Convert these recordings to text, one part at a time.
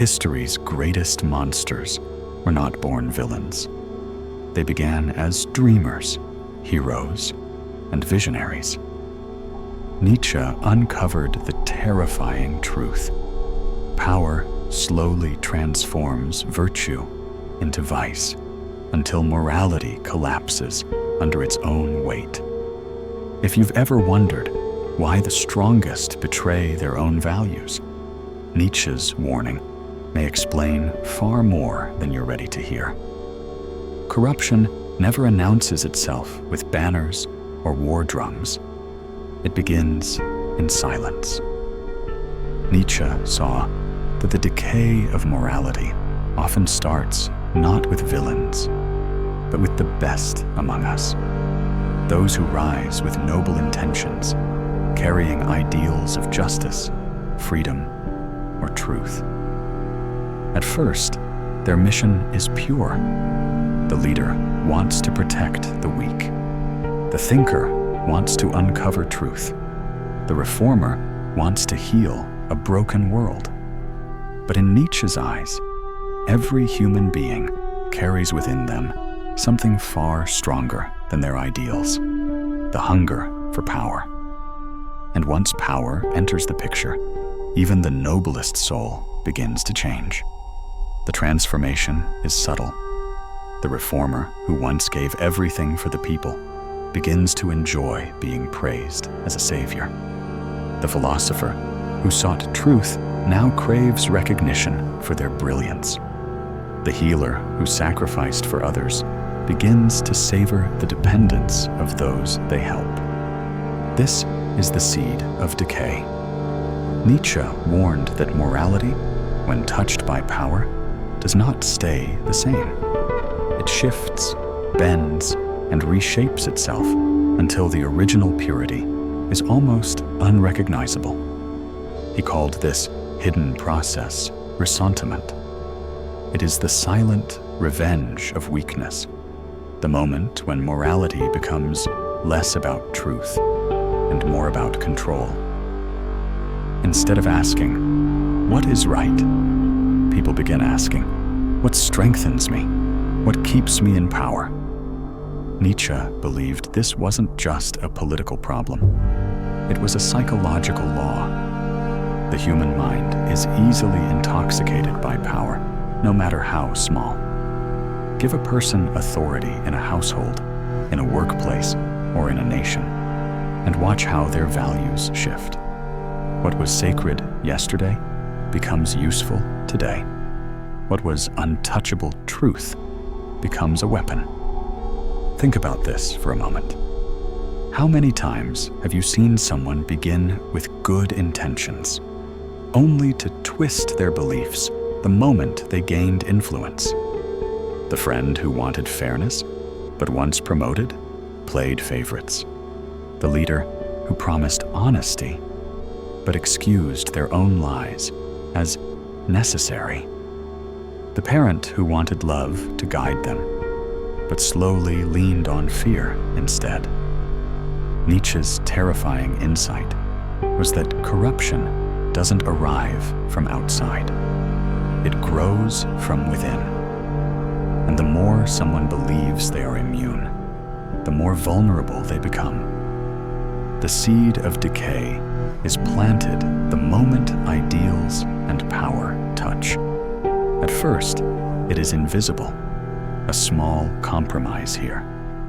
History's greatest monsters were not born villains. They began as dreamers, heroes, and visionaries. Nietzsche uncovered the terrifying truth. Power slowly transforms virtue into vice until morality collapses under its own weight. If you've ever wondered why the strongest betray their own values, Nietzsche's warning may explain far more than you're ready to hear. Corruption never announces itself with banners or war drums. It begins in silence. Nietzsche saw that the decay of morality often starts not with villains, but with the best among us. Those who rise with noble intentions, carrying ideals of justice, freedom, or truth. At first, their mission is pure. The leader wants to protect the weak. The thinker wants to uncover truth. The reformer wants to heal a broken world. But in Nietzsche's eyes, every human being carries within them something far stronger than their ideals, the hunger for power. And once power enters the picture, even the noblest soul begins to change. The transformation is subtle. The reformer, who once gave everything for the people, begins to enjoy being praised as a savior. The philosopher, who sought truth, now craves recognition for their brilliance. The healer, who sacrificed for others, begins to savor the dependence of those they help. This is the seed of decay. Nietzsche warned that morality, when touched by power, does not stay the same. It shifts, bends, and reshapes itself until the original purity is almost unrecognizable. He called this hidden process ressentiment. It is the silent revenge of weakness, the moment when morality becomes less about truth and more about control. Instead of asking, "What is right?" people begin asking, "What strengthens me? What keeps me in power?" Nietzsche believed this wasn't just a political problem. It was a psychological law. The human mind is easily intoxicated by power, no matter how small. Give a person authority in a household, in a workplace, or in a nation, and watch how their values shift. What was sacred yesterday becomes useful today. What was untouchable truth becomes a weapon. Think about this for a moment. How many times have you seen someone begin with good intentions, only to twist their beliefs the moment they gained influence? The friend who wanted fairness, but once promoted, played favorites. The leader who promised honesty, but excused their own lies as necessary. The parent who wanted love to guide them, but slowly leaned on fear instead. Nietzsche's terrifying insight was that corruption doesn't arrive from outside. It grows from within. And the more someone believes they are immune, the more vulnerable they become. The seed of decay is planted the moment ideals and power touch. At first, it is invisible. A small compromise here,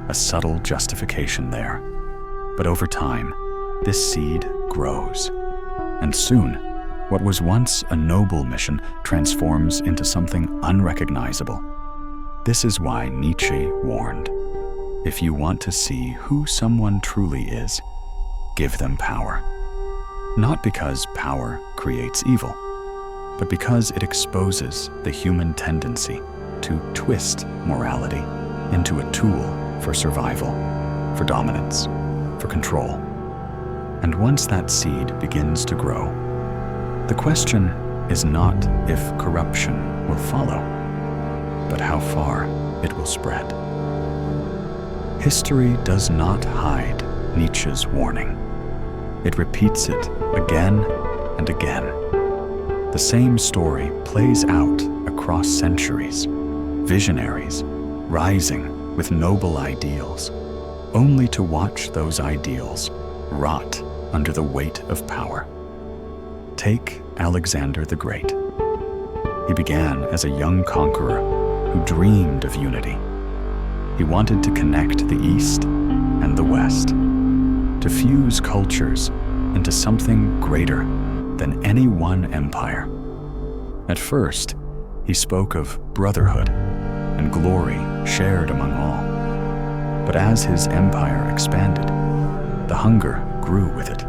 a subtle justification there. But over time, this seed grows. And soon, what was once a noble mission transforms into something unrecognizable. This is why Nietzsche warned, if you want to see who someone truly is, give them power. Not because power creates evil, but because it exposes the human tendency to twist morality into a tool for survival, for dominance, for control. And once that seed begins to grow, the question is not if corruption will follow, but how far it will spread. History does not hide Nietzsche's warning. It repeats it again and again. The same story plays out across centuries, visionaries rising with noble ideals, only to watch those ideals rot under the weight of power. Take Alexander the Great. He began as a young conqueror who dreamed of unity. He wanted to connect the East and the West, to fuse cultures into something greater than any one empire. At first, he spoke of brotherhood and glory shared among all. But as his empire expanded, the hunger grew with it.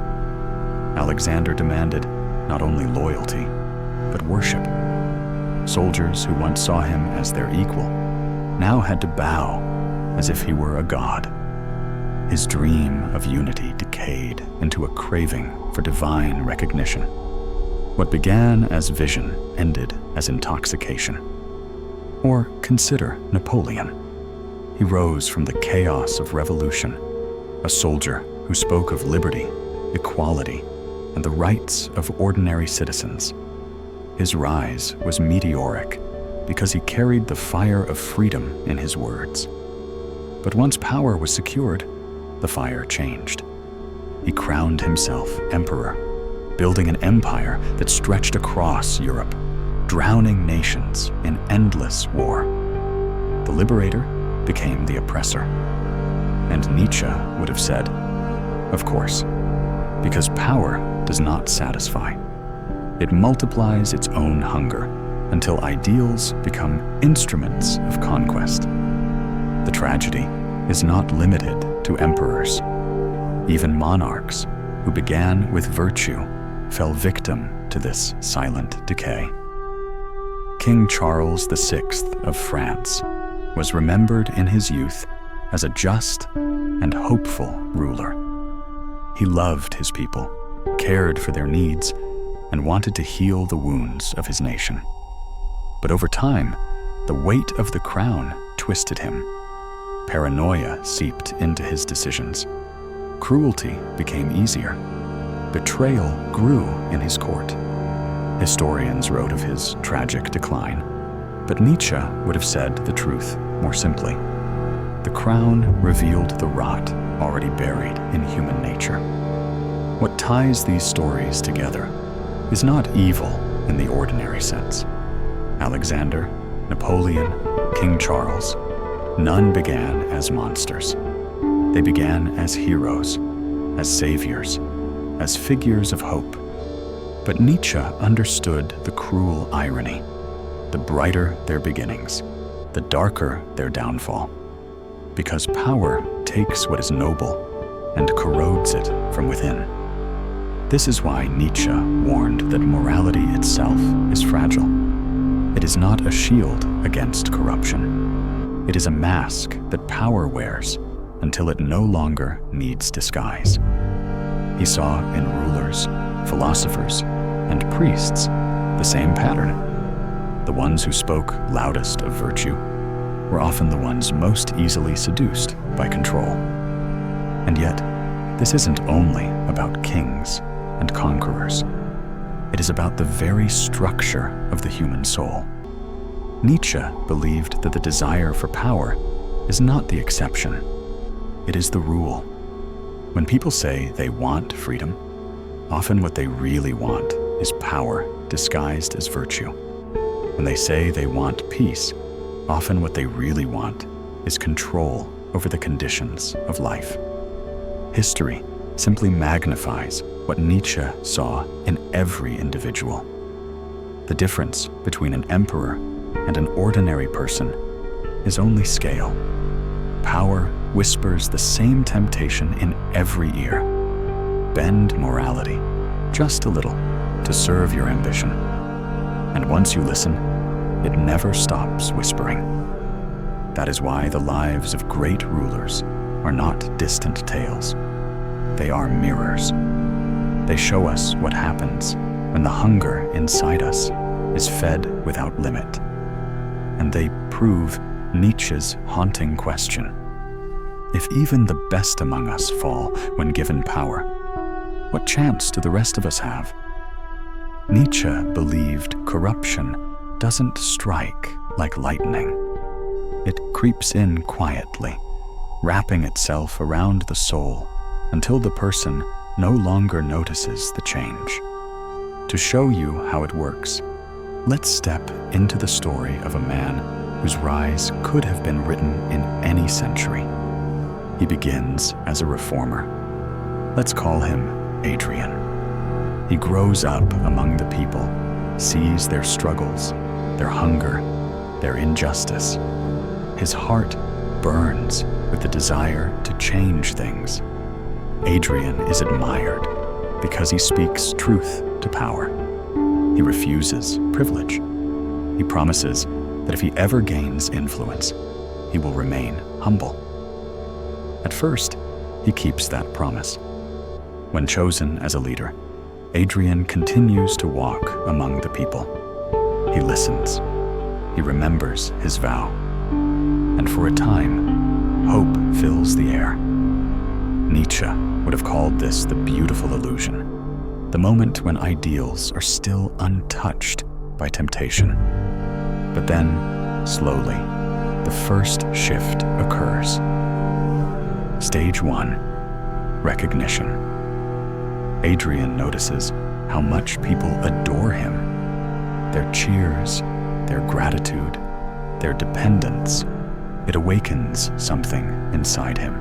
Alexander demanded not only loyalty, but worship. Soldiers who once saw him as their equal now had to bow as if he were a god. His dream of unity decayed into a craving for divine recognition. What began as vision ended as intoxication. Or consider Napoleon. He rose from the chaos of revolution, a soldier who spoke of liberty, equality, and the rights of ordinary citizens. His rise was meteoric because he carried the fire of freedom in his words. But once power was secured, the fire changed. He crowned himself emperor, building an empire that stretched across Europe, drowning nations in endless war. The liberator became the oppressor. And Nietzsche would have said, of course, because power does not satisfy. It multiplies its own hunger until ideals become instruments of conquest. The tragedy is not limited to emperors. Even monarchs who began with virtue fell victim to this silent decay. King Charles VI of France was remembered in his youth as a just and hopeful ruler. He loved his people, cared for their needs, and wanted to heal the wounds of his nation. But over time, the weight of the crown twisted him. Paranoia seeped into his decisions. Cruelty became easier. Betrayal grew in his court. Historians wrote of his tragic decline, but Nietzsche would have said the truth more simply. The crown revealed the rot already buried in human nature. What ties these stories together is not evil in the ordinary sense. Alexander, Napoleon, King Charles, none began as monsters. They began as heroes, as saviors, as figures of hope. But Nietzsche understood the cruel irony. The brighter their beginnings, the darker their downfall. Because power takes what is noble and corrodes it from within. This is why Nietzsche warned that morality itself is fragile. It is not a shield against corruption. It is a mask that power wears until it no longer needs disguise. He saw in rulers, philosophers, and priests the same pattern. The ones who spoke loudest of virtue were often the ones most easily seduced by control. And yet, this isn't only about kings and conquerors. It is about the very structure of the human soul. Nietzsche believed that the desire for power is not the exception. It is the rule. When people say they want freedom, often what they really want is power disguised as virtue. When they say they want peace, often what they really want is control over the conditions of life. History simply magnifies what Nietzsche saw in every individual. The difference between an emperor and an ordinary person is only scale. Power whispers the same temptation in every ear. Bend morality just a little to serve your ambition. And once you listen, it never stops whispering. That is why the lives of great rulers are not distant tales. They are mirrors. They show us what happens when the hunger inside us is fed without limit. And they prove Nietzsche's haunting question. If even the best among us fall when given power, what chance do the rest of us have? Nietzsche believed corruption doesn't strike like lightning. It creeps in quietly, wrapping itself around the soul until the person no longer notices the change. To show you how it works, let's step into the story of a man whose rise could have been written in any century. He begins as a reformer. Let's call him Adrian. He grows up among the people, sees their struggles, their hunger, their injustice. His heart burns with the desire to change things. Adrian is admired because he speaks truth to power. He refuses privilege. He promises that if he ever gains influence, he will remain humble. At first, he keeps that promise. When chosen as a leader, Adrian continues to walk among the people. He listens. He remembers his vow. And for a time, hope fills the air. Nietzsche would have called this the beautiful illusion, the moment when ideals are still untouched by temptation. But then, slowly, the first shift occurs. Stage 1, recognition. Adrian notices how much people adore him. Their cheers, their gratitude, their dependence. It awakens something inside him.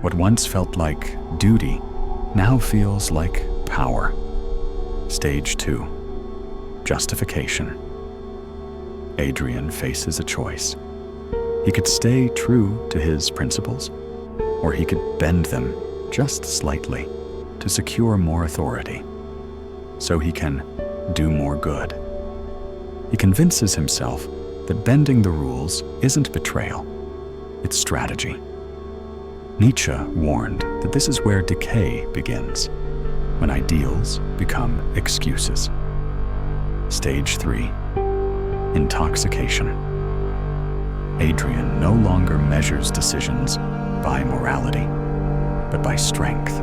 What once felt like duty now feels like power. Stage 2, justification. Adrian faces a choice. He could stay true to his principles, or he could bend them just slightly to secure more authority, so he can do more good. He convinces himself that bending the rules isn't betrayal, it's strategy. Nietzsche warned that this is where decay begins, when ideals become excuses. Stage 3, intoxication. Adrian no longer measures decisions by morality, but by strength.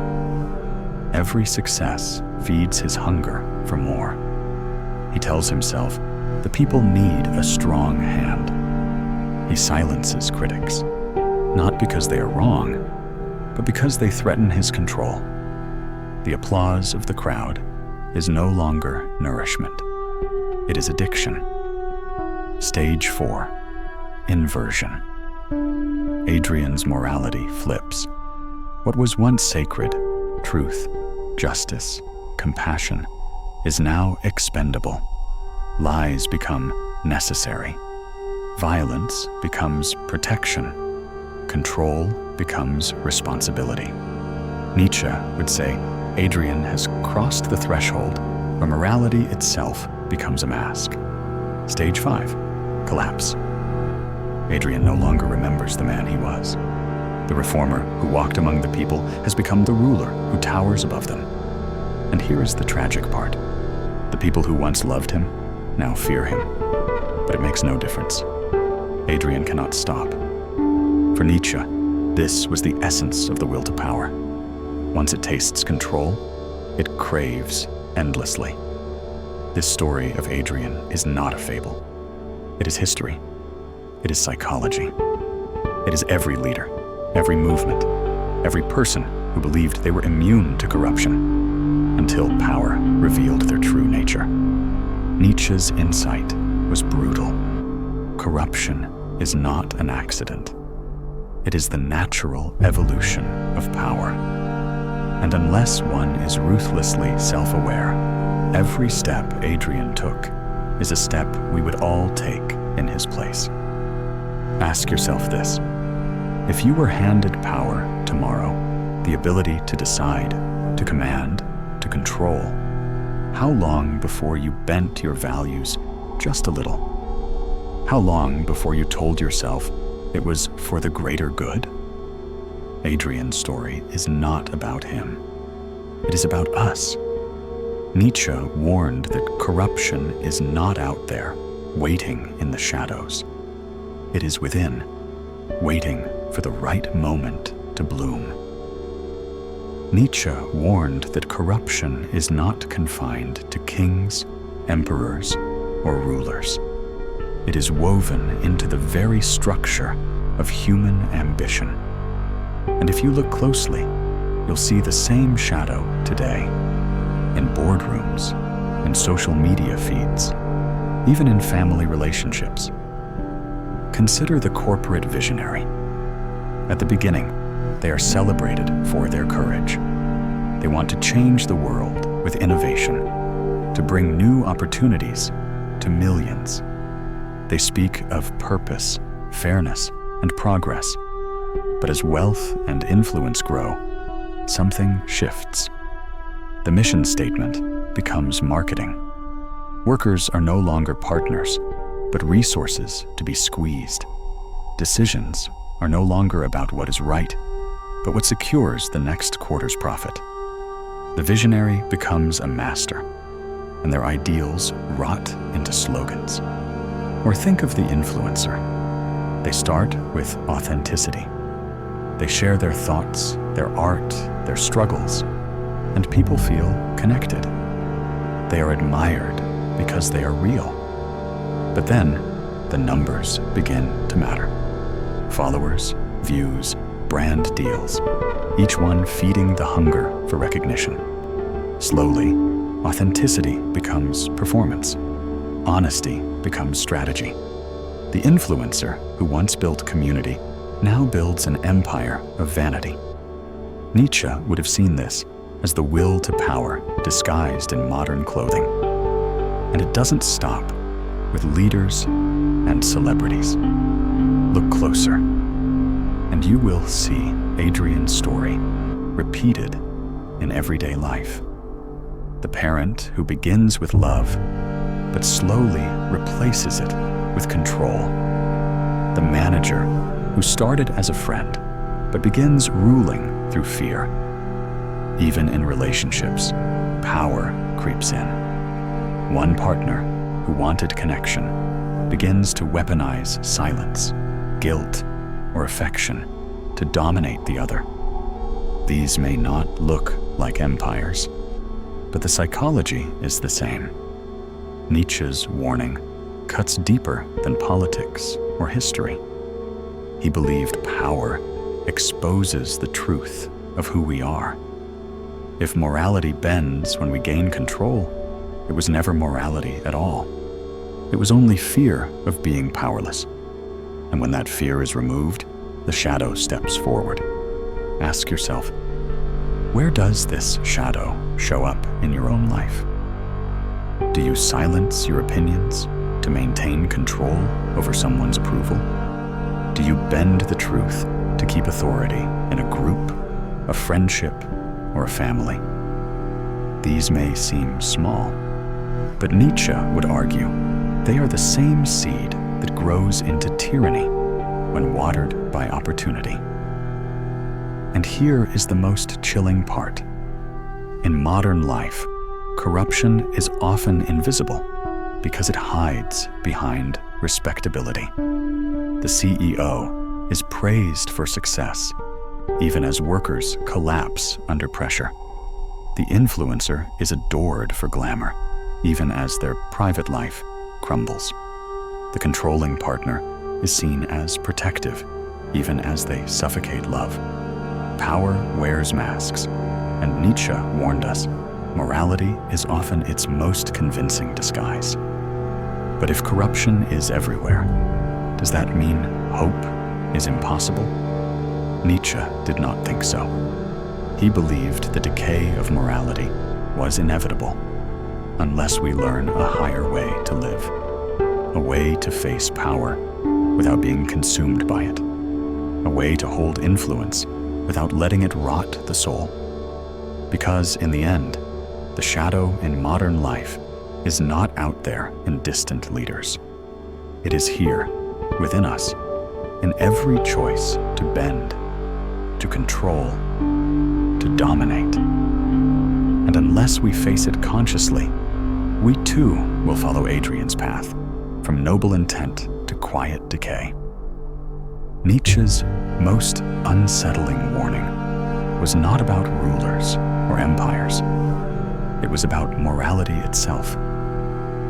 Every success feeds his hunger for more. He tells himself the people need a strong hand. He silences critics, not because they are wrong, but because they threaten his control. The applause of the crowd is no longer nourishment. It is addiction. Stage 4, inversion. Adrian's morality flips. What was once sacred, truth, justice, compassion, is now expendable. Lies become necessary. Violence becomes protection. Control becomes responsibility. Nietzsche would say Adrian has crossed the threshold where morality itself becomes a mask. Stage 5, collapse. Adrian no longer remembers the man he was. The reformer who walked among the people has become the ruler who towers above them. And here is the tragic part. The people who once loved him now fear him. But it makes no difference. Adrian cannot stop. For Nietzsche, this was the essence of the will to power. Once it tastes control, it craves endlessly. This story of Adrian is not a fable. It is history. It is psychology. It is every leader, every movement, every person who believed they were immune to corruption until power revealed their true nature. Nietzsche's insight was brutal. Corruption is not an accident. It is the natural evolution of power. And unless one is ruthlessly self-aware, every step Adrian took is a step we would all take in his place. Ask yourself this. If you were handed power tomorrow, the ability to decide, to command, to control, how long before you bent your values just a little? How long before you told yourself it was for the greater good? Adrian's story is not about him. It is about us. Nietzsche warned that corruption is not out there, waiting in the shadows. It is within, waiting for the right moment to bloom. Nietzsche warned that corruption is not confined to kings, emperors, or rulers. It is woven into the very structure of human ambition. And if you look closely, you'll see the same shadow today, in boardrooms, in social media feeds, even in family relationships. Consider the corporate visionary. At the beginning, they are celebrated for their courage. They want to change the world with innovation, to bring new opportunities to millions. They speak of purpose, fairness, and progress. But as wealth and influence grow, something shifts. The mission statement becomes marketing. Workers are no longer partners, but resources to be squeezed. Decisions are no longer about what is right, but what secures the next quarter's profit. The visionary becomes a master, and their ideals rot into slogans. Or think of the influencer. They start with authenticity. They share their thoughts, their art, their struggles, and people feel connected. They are admired because they are real. But then, the numbers begin to matter. Followers, views, brand deals, each one feeding the hunger for recognition. Slowly, authenticity becomes performance. Honesty becomes strategy. The influencer who once built community now builds an empire of vanity. Nietzsche would have seen this as the will to power disguised in modern clothing. And it doesn't stop with leaders and celebrities. Look closer, and you will see Adrian's story repeated in everyday life. The parent who begins with love, but slowly replaces it with control. The manager who started as a friend, but begins ruling through fear. Even in relationships, power creeps in. One partner who wanted connection begins to weaponize silence, guilt, or affection to dominate the other. These may not look like empires, but the psychology is the same. Nietzsche's warning cuts deeper than politics or history. He believed power exposes the truth of who we are. If morality bends when we gain control, it was never morality at all. It was only fear of being powerless. And when that fear is removed, the shadow steps forward. Ask yourself, where does this shadow show up in your own life? Do you silence your opinions to maintain control over someone's approval? Do you bend the truth to keep authority in a group, a friendship, or a family? These may seem small, but Nietzsche would argue they are the same seed that grows into tyranny when watered by opportunity. And here is the most chilling part. In modern life, corruption is often invisible because it hides behind respectability. The CEO is praised for success, even as workers collapse under pressure. The influencer is adored for glamour, even as their private life crumbles. The controlling partner is seen as protective, even as they suffocate love. Power wears masks, and Nietzsche warned us, morality is often its most convincing disguise. But if corruption is everywhere, does that mean hope is impossible? Nietzsche did not think so. He believed the decay of morality was inevitable, unless we learn a higher way to live, a way to face power without being consumed by it, a way to hold influence without letting it rot the soul. Because in the end, the shadow in modern life is not out there in distant leaders. It is here, within us, in every choice to bend, to control, to dominate. And unless we face it consciously, we too will follow Adrian's path, from noble intent to quiet decay. Nietzsche's most unsettling warning was not about rulers or empires. It was about morality itself.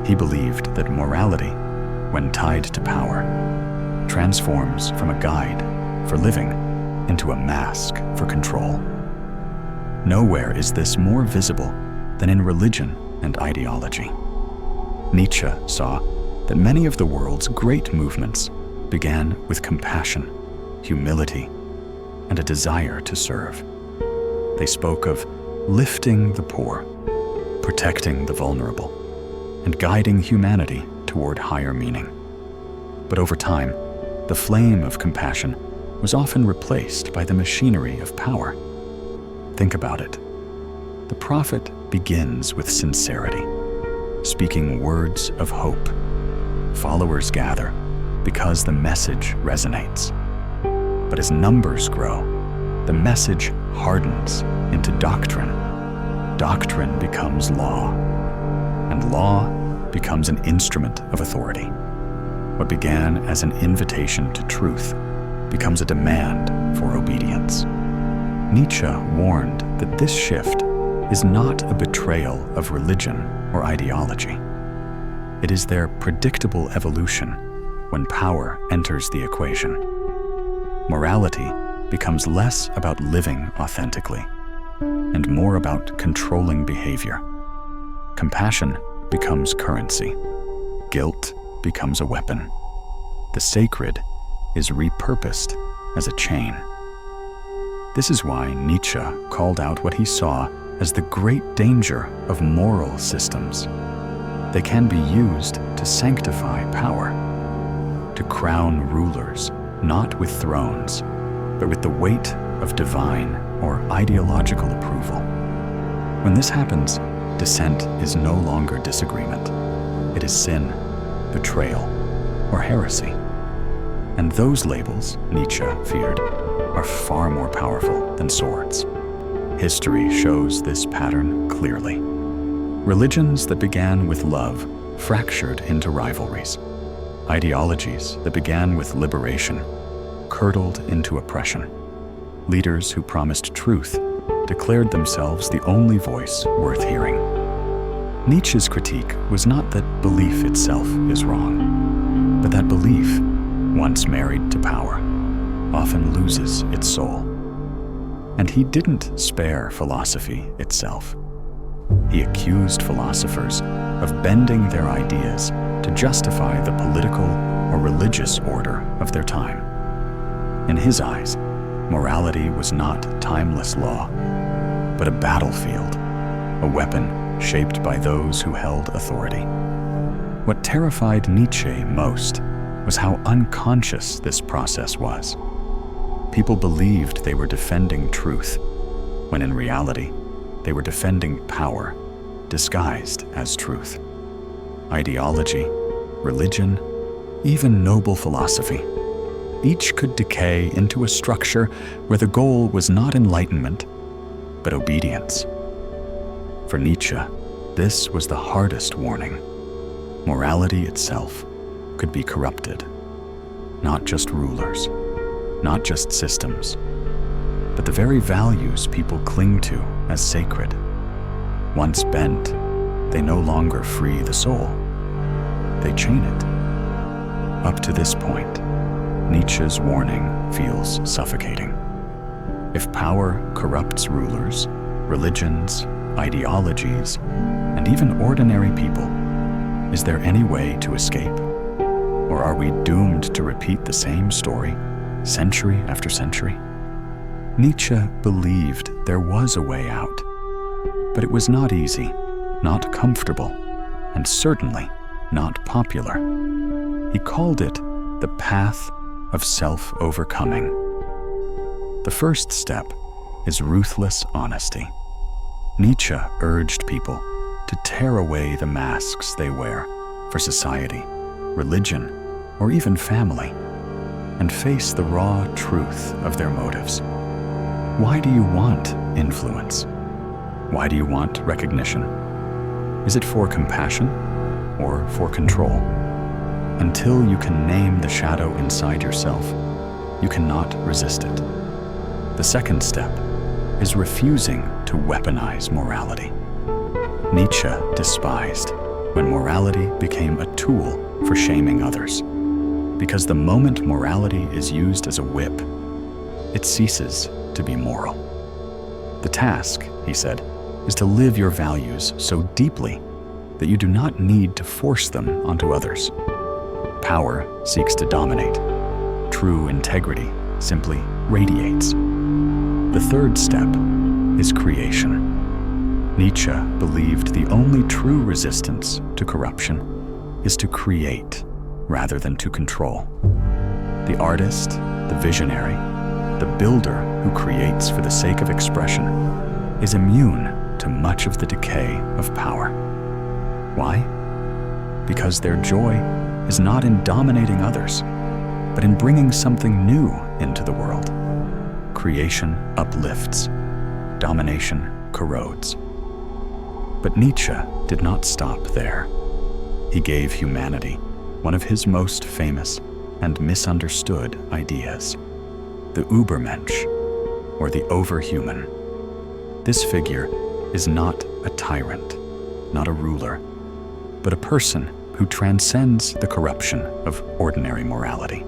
He believed that morality, when tied to power, transforms from a guide for living into a mask for control. Nowhere is this more visible than in religion and ideology. Nietzsche saw that many of the world's great movements began with compassion, humility, and a desire to serve. They spoke of lifting the poor, protecting the vulnerable, and guiding humanity toward higher meaning. But over time, the flame of compassion was often replaced by the machinery of power. Think about it. The prophet begins with sincerity, speaking words of hope. Followers gather because the message resonates. But as numbers grow, the message hardens into doctrine. Doctrine becomes law, and law becomes an instrument of authority. What began as an invitation to truth becomes a demand for obedience. Nietzsche warned that this shift is not a betrayal of religion or ideology. It is their predictable evolution when power enters the equation. Morality becomes less about living authentically and more about controlling behavior. Compassion becomes currency. Guilt becomes a weapon. The sacred is repurposed as a chain. This is why Nietzsche called out what he saw as the great danger of moral systems. They can be used to sanctify power, to crown rulers not with thrones, but with the weight of divine or ideological approval. When this happens, dissent is no longer disagreement. It is sin, betrayal, or heresy. And those labels, Nietzsche feared, are far more powerful than swords. History shows this pattern clearly. Religions that began with love fractured into rivalries. Ideologies that began with liberation curdled into oppression. Leaders who promised truth declared themselves the only voice worth hearing. Nietzsche's critique was not that belief itself is wrong, but that belief, once married to power, often loses its soul. And he didn't spare philosophy itself. He accused philosophers of bending their ideas to justify the political or religious order of their time. In his eyes, morality was not timeless law, but a battlefield, a weapon shaped by those who held authority. What terrified Nietzsche most was how unconscious this process was. People believed they were defending truth, when in reality, they were defending power, disguised as truth. Ideology, religion, even noble philosophy, each could decay into a structure where the goal was not enlightenment, but obedience. For Nietzsche, this was the hardest warning. Morality itself could be corrupted. Not just rulers, not just systems, but the very values people cling to as sacred. Once bent, they no longer free the soul. They chain it. Up to this point, Nietzsche's warning feels suffocating. If power corrupts rulers, religions, ideologies, and even ordinary people, is there any way to escape? Or are we doomed to repeat the same story, century after century? Nietzsche believed there was a way out, but it was not easy, not comfortable, and certainly not popular. He called it the path of self-overcoming. The first step is ruthless honesty. Nietzsche urged people to tear away the masks they wear for society, religion, or even family, and face the raw truth of their motives. Why do you want influence? Why do you want recognition? Is it for compassion or for control? Until you can name the shadow inside yourself, you cannot resist it. The second step is refusing to weaponize morality. Nietzsche despised when morality became a tool for shaming others, because the moment morality is used as a whip, it ceases to be moral. The task, he said, is to live your values so deeply that you do not need to force them onto others. Power seeks to dominate. True integrity simply radiates. The third step is creation. Nietzsche believed the only true resistance to corruption is to create rather than to control. The artist, the visionary, the builder who creates for the sake of expression is immune to much of the decay of power. Why? Because their joy is not in dominating others, but in bringing something new into the world. Creation uplifts, domination corrodes. But Nietzsche did not stop there. He gave humanity one of his most famous and misunderstood ideas, the Übermensch, or the overhuman. This figure is not a tyrant, not a ruler, but a person who transcends the corruption of ordinary morality.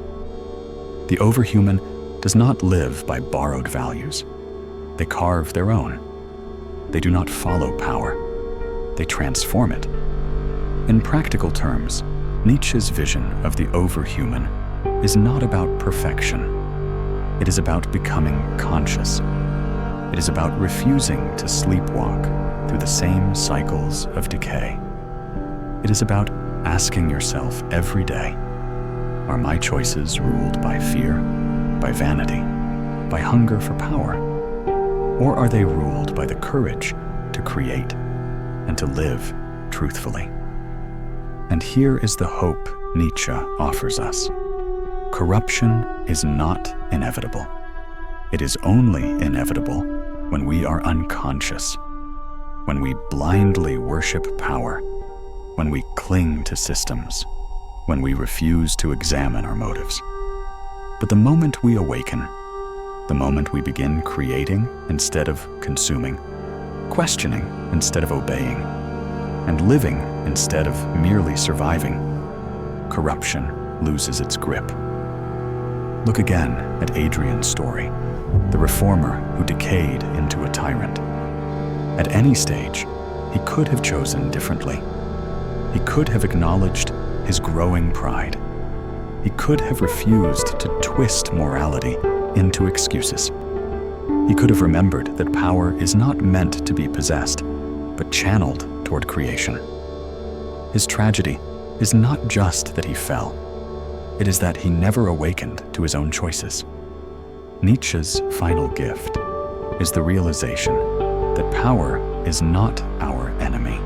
The overhuman does not live by borrowed values. They carve their own. They do not follow power. They transform it. In practical terms, Nietzsche's vision of the overhuman is not about perfection. It is about becoming conscious. It is about refusing to sleepwalk through the same cycles of decay. It is about asking yourself every day, are my choices ruled by fear, by vanity, by hunger for power? Or are they ruled by the courage to create and to live truthfully? And here is the hope Nietzsche offers us. Corruption is not inevitable. It is only inevitable when we are unconscious, when we blindly worship power, when we cling to systems, when we refuse to examine our motives. But the moment we awaken, the moment we begin creating instead of consuming, questioning instead of obeying, and living instead of merely surviving, corruption loses its grip. Look again at Adrian's story, the reformer who decayed into a tyrant. At any stage, he could have chosen differently. He could have acknowledged his growing pride. He could have refused to twist morality into excuses. He could have remembered that power is not meant to be possessed, but channeled toward creation. His tragedy is not just that he fell. It is that he never awakened to his own choices. Nietzsche's final gift is the realization that power is not our enemy.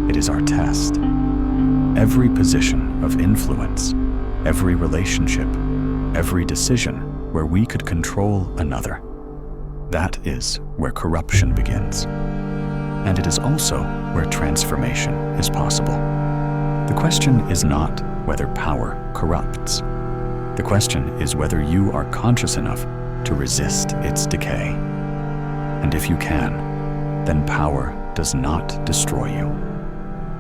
It is our test. Every position of influence, every relationship, every decision where we could control another, that is where corruption begins. And it is also where transformation is possible. The question is not whether power corrupts. The question is whether you are conscious enough to resist its decay. And if you can, then power does not destroy you.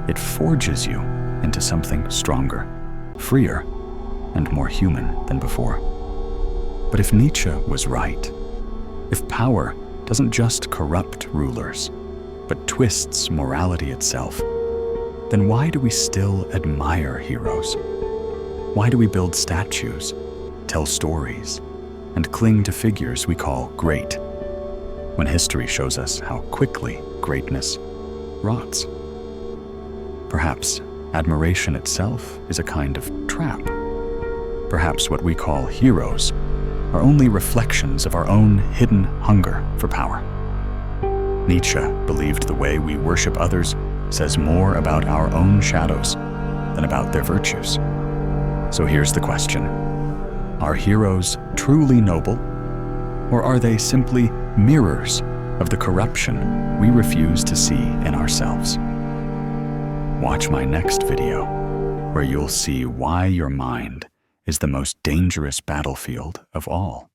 It forges you into something stronger, freer, and more human than before. But if Nietzsche was right, if power doesn't just corrupt rulers, but twists morality itself, then why do we still admire heroes? Why do we build statues, tell stories, and cling to figures we call great, when history shows us how quickly greatness rots? Perhaps admiration itself is a kind of trap. Perhaps what we call heroes are only reflections of our own hidden hunger for power. Nietzsche believed the way we worship others says more about our own shadows than about their virtues. So here's the question. Are heroes truly noble, or are they simply mirrors of the corruption we refuse to see in ourselves? Watch my next video, where you'll see why your mind is the most dangerous battlefield of all.